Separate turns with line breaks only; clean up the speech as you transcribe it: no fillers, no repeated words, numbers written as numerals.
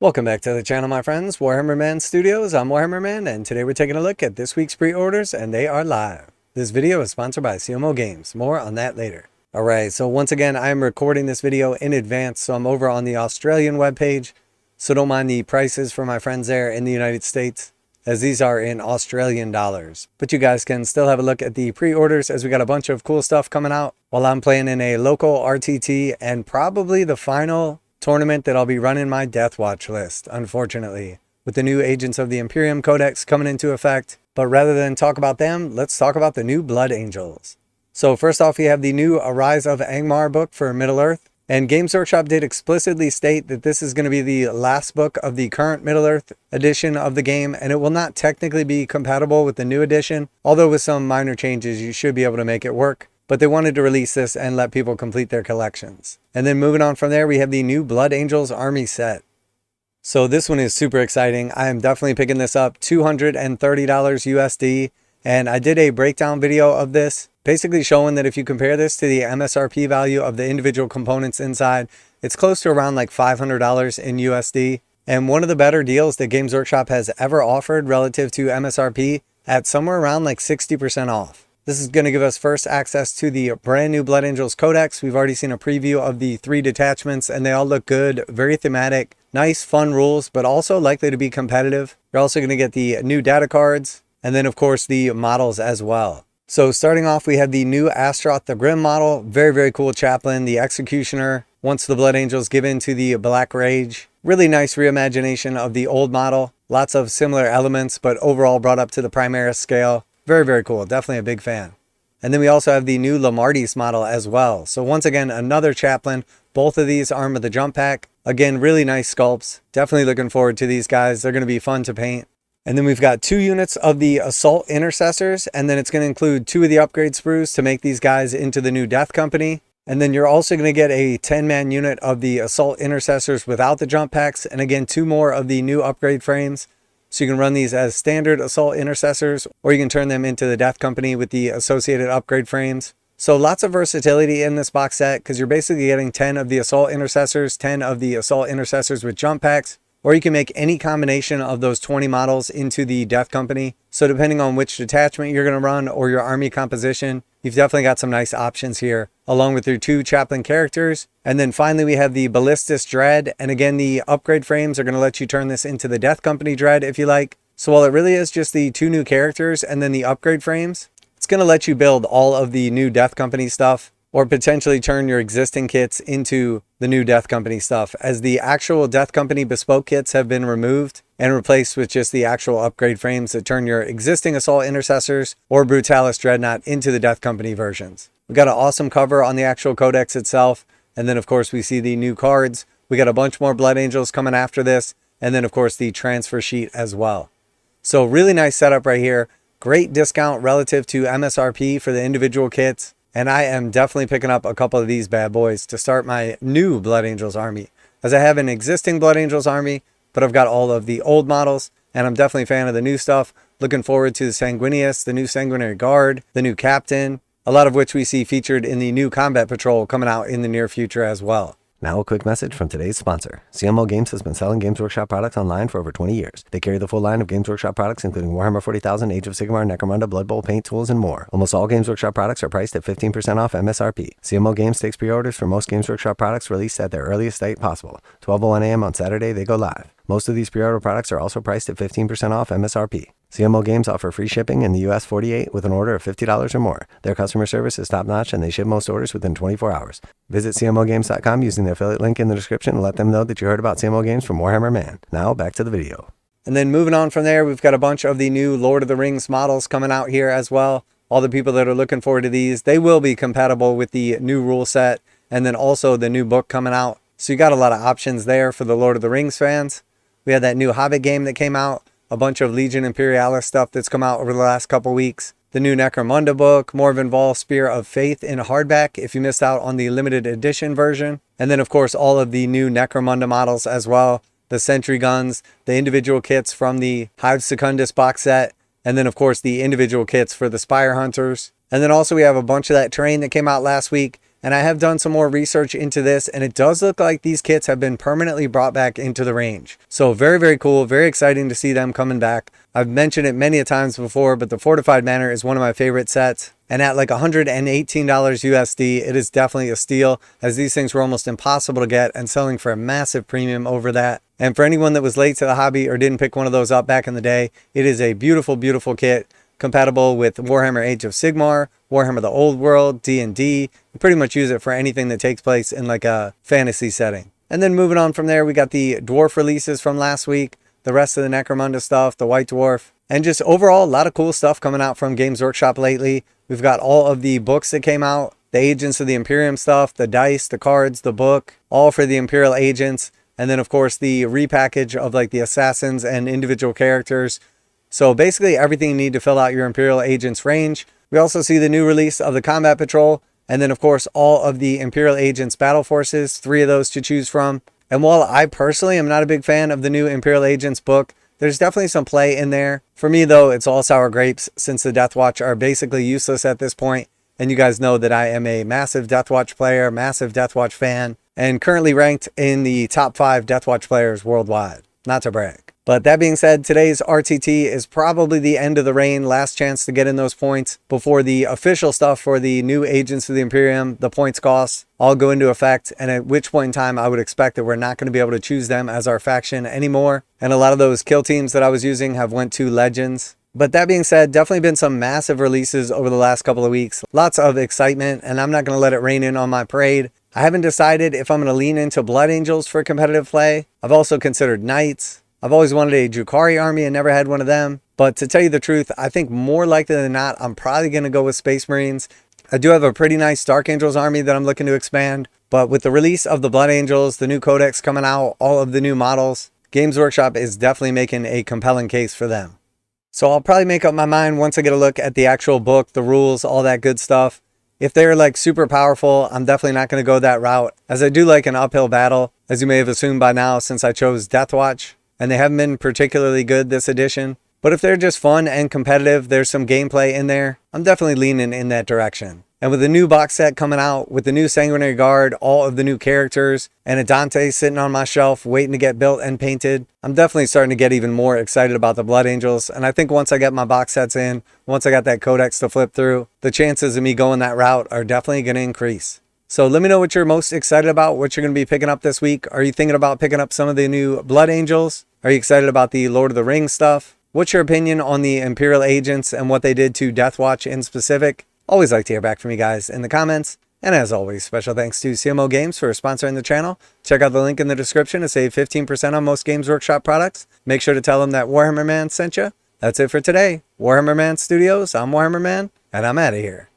Welcome back to the channel, my friends. Warhammer Man Studios. I'm Warhammer Man, and today we're taking a look at this week's pre-orders, and they are live. This video is sponsored by CMO Games. More on that later. Alright, so once again, I'm recording this video in advance, so I'm over on the Australian webpage, so don't mind the prices for my friends there in the United States, as these are in Australian dollars. But you guys can still have a look at the pre-orders, as we got a bunch of cool stuff coming out while I'm playing in a local RTT, and probably the final tournament that I'll be running my Death Watch list, unfortunately, with the new Agents of the Imperium codex coming into effect. But rather than talk about them, let's talk about the new Blood Angels. So first off, we have the new Warewolves of Angmar book for Middle-earth, and Games Workshop did explicitly state that this is going to be the last book of the current Middle-earth edition of the game, and it will not technically be compatible with the new edition, although with some minor changes you should be able to make it work. But they wanted to release this and let people complete their collections. And then moving on from there, we have the new Blood Angels army set. So this one is super exciting. I am definitely picking this up, $230 USD. And I did a breakdown video of this, basically showing that if you compare this to the MSRP value of the individual components inside, it's close to around like $500 in USD. And one of the better deals that Games Workshop has ever offered relative to MSRP at somewhere around like 60% off. This is going to give us first access to the brand new Blood Angels Codex. We've already seen a preview of the 3 detachments and they all look good, very thematic, nice, fun rules, but also likely to be competitive. You're also going to get the new data cards and then of course the models as well. So starting off, we have the new Astaroth the Grim model, very cool chaplain, the executioner. Once the Blood Angels give in to the Black Rage, really nice reimagination of the old model. Lots of similar elements, but overall brought up to the Primaris scale. Very cool. Definitely a big fan. And then we also have the new Lamardis model as well. So once again, another chaplain. Both of these armed with the jump pack. Again, really nice sculpts. Definitely looking forward to these guys. They're going to be fun to paint. And then we've got 2 units of the Assault Intercessors. And then it's going to include 2 of the upgrade sprues to make these guys into the new Death Company. And then you're also going to get a 10-man unit of the Assault Intercessors without the jump packs. And again, 2 more of the new upgrade frames. So you can run these as standard Assault Intercessors, or you can turn them into the Death Company with the associated upgrade frames. So lots of versatility in this box set, because you're basically getting 10 of the Assault Intercessors, 10 of the Assault Intercessors with jump packs, or you can make any combination of those 20 models into the Death Company. So depending on which detachment you're going to run or your army composition, you've definitely got some nice options here, along with your 2 chaplain characters. And then finally, we have the Ballistus Dread. And again, the upgrade frames are going to let you turn this into the Death Company Dread if you like. So while it really is just the 2 new characters and then the upgrade frames, it's going to let you build all of the new Death Company stuff, or potentially turn your existing kits into the new Death Company stuff, as the actual Death Company bespoke kits have been removed and replaced with just the actual upgrade frames that turn your existing Assault Intercessors or Brutalis Dreadnought into the Death Company versions. We got an awesome cover on the actual codex itself, and then of course we see the new cards. We got a bunch more Blood Angels coming after this, and then of course the transfer sheet as well. So really nice setup right here. Great discount relative to MSRP for the individual kits. And I am definitely picking up a couple of these bad boys to start my new Blood Angels army, as I have an existing Blood Angels army, but I've got all of the old models, and I'm definitely a fan of the new stuff. Looking forward to the Sanguinius, the new Sanguinary Guard, the new Captain, a lot of which we see featured in the new Combat Patrol coming out in the near future as well.
Now a quick message from today's sponsor. CMO Games has been selling Games Workshop products online for over 20 years. They carry the full line of Games Workshop products, including Warhammer 40,000, Age of Sigmar, Necromunda, Blood Bowl, paint tools, and more. Almost all Games Workshop products are priced at 15% off MSRP. CMO Games takes pre-orders for most Games Workshop products released at their earliest date possible. 12:01 a.m. on Saturday, they go live. Most of these pre-order products are also priced at 15% off MSRP. CMO Games offer free shipping in the US 48 with an order of $50 or more. Their customer service is top-notch and they ship most orders within 24 hours. Visit CMOGames.com using the affiliate link in the description and let them know that you heard about CMO Games from Warhammer Man. Now back to the video.
And then moving on from there, we've got a bunch of the new Lord of the Rings models coming out here as well. All the people that are looking forward to these, they will be compatible with the new rule set and then also the new book coming out. So you got a lot of options there for the Lord of the Rings fans. We had that new Hobbit game that came out, a bunch of Legion Imperialis stuff that's come out over the last couple weeks, the new Necromunda book, Morvenn Vahl Spear of Faith in hardback if you missed out on the limited edition version, and then of course all of the new Necromunda models as well, the sentry guns, the individual kits from the Hive Secundus box set, and then of course the individual kits for the Spire Hunters. And then also we have a bunch of that terrain that came out last week, and I have done some more research into this, and it does look like these kits have been permanently brought back into the range. So very, very cool, very exciting to see them coming back. I've mentioned it many a times before, but the Fortified Manor is one of my favorite sets. And at like $118 USD, it is definitely a steal, as these things were almost impossible to get and selling for a massive premium over that. And for anyone that was late to the hobby or didn't pick one of those up back in the day, it is a beautiful, beautiful kit, compatible with Warhammer Age of Sigmar, Warhammer the Old World, D&D. You pretty much use it for anything that takes place in like a fantasy setting. And then moving on from there, we got the Dwarf releases from last week, the rest of the Necromunda stuff, the White Dwarf, and just overall a lot of cool stuff coming out from Games Workshop lately. We've got all of the books that came out, the Agents of the Imperium stuff, the dice, the cards, the book, all for the Imperial agents. And then of course the repackage of like the assassins and individual characters. So basically everything you need to fill out your Imperial agents range. We also see the new release of the Combat Patrol. And then of course all of the Imperial agents battle forces, 3 of those to choose from. And while I personally am not a big fan of the new Imperial agents book, there's definitely some play in there. For me though, it's all sour grapes, since the Deathwatch are basically useless at this point. And you guys know that I am a massive Deathwatch player, massive Deathwatch fan, and currently ranked in the top 5 Deathwatch players worldwide. Not to brag. But that being said, today's RTT is probably the end of the reign, last chance to get in those points before the official stuff for the new Agents of the Imperium, the points costs, all go into effect, and at which point in time I would expect that we're not going to be able to choose them as our faction anymore. And a lot of those kill teams that I was using have went to Legends. But that being said, definitely been some massive releases over the last couple of weeks. Lots of excitement, and I'm not going to let it rain in on my parade. I haven't decided if I'm going to lean into Blood Angels for competitive play. I've also considered Knights. I've always wanted a Drukhari army and never had one of them. But to tell you the truth, I think more likely than not, I'm probably going to go with Space Marines. I do have a pretty nice Dark Angels army that I'm looking to expand. But with the release of the Blood Angels, the new codex coming out, all of the new models, Games Workshop is definitely making a compelling case for them. So I'll probably make up my mind once I get a look at the actual book, the rules, all that good stuff. If they're like super powerful, I'm definitely not going to go that route, as I do like an uphill battle, as you may have assumed by now since I chose Deathwatch, and they haven't been particularly good this edition. But if they're just fun and competitive, there's some gameplay in there, I'm definitely leaning in that direction. And with the new box set coming out, with the new Sanguinary Guard, all of the new characters, and a Dante sitting on my shelf waiting to get built and painted, I'm definitely starting to get even more excited about the Blood Angels. And I think once I get my box sets in, once I got that codex to flip through, the chances of me going that route are definitely going to increase. So let me know what you're most excited about, what you're going to be picking up this week. Are you thinking about picking up some of the new Blood Angels? Are you excited about the Lord of the Rings stuff? What's your opinion on the Imperial agents and what they did to Deathwatch in specific? Always like to hear back from you guys in the comments. And as always, special thanks to CMO Games for sponsoring the channel. Check out the link in the description to save 15% on most Games Workshop products. Make sure to tell them that Warhammer Man sent you. That's it for today. Warhammer Man Studios, I'm Warhammer Man, and I'm out of here.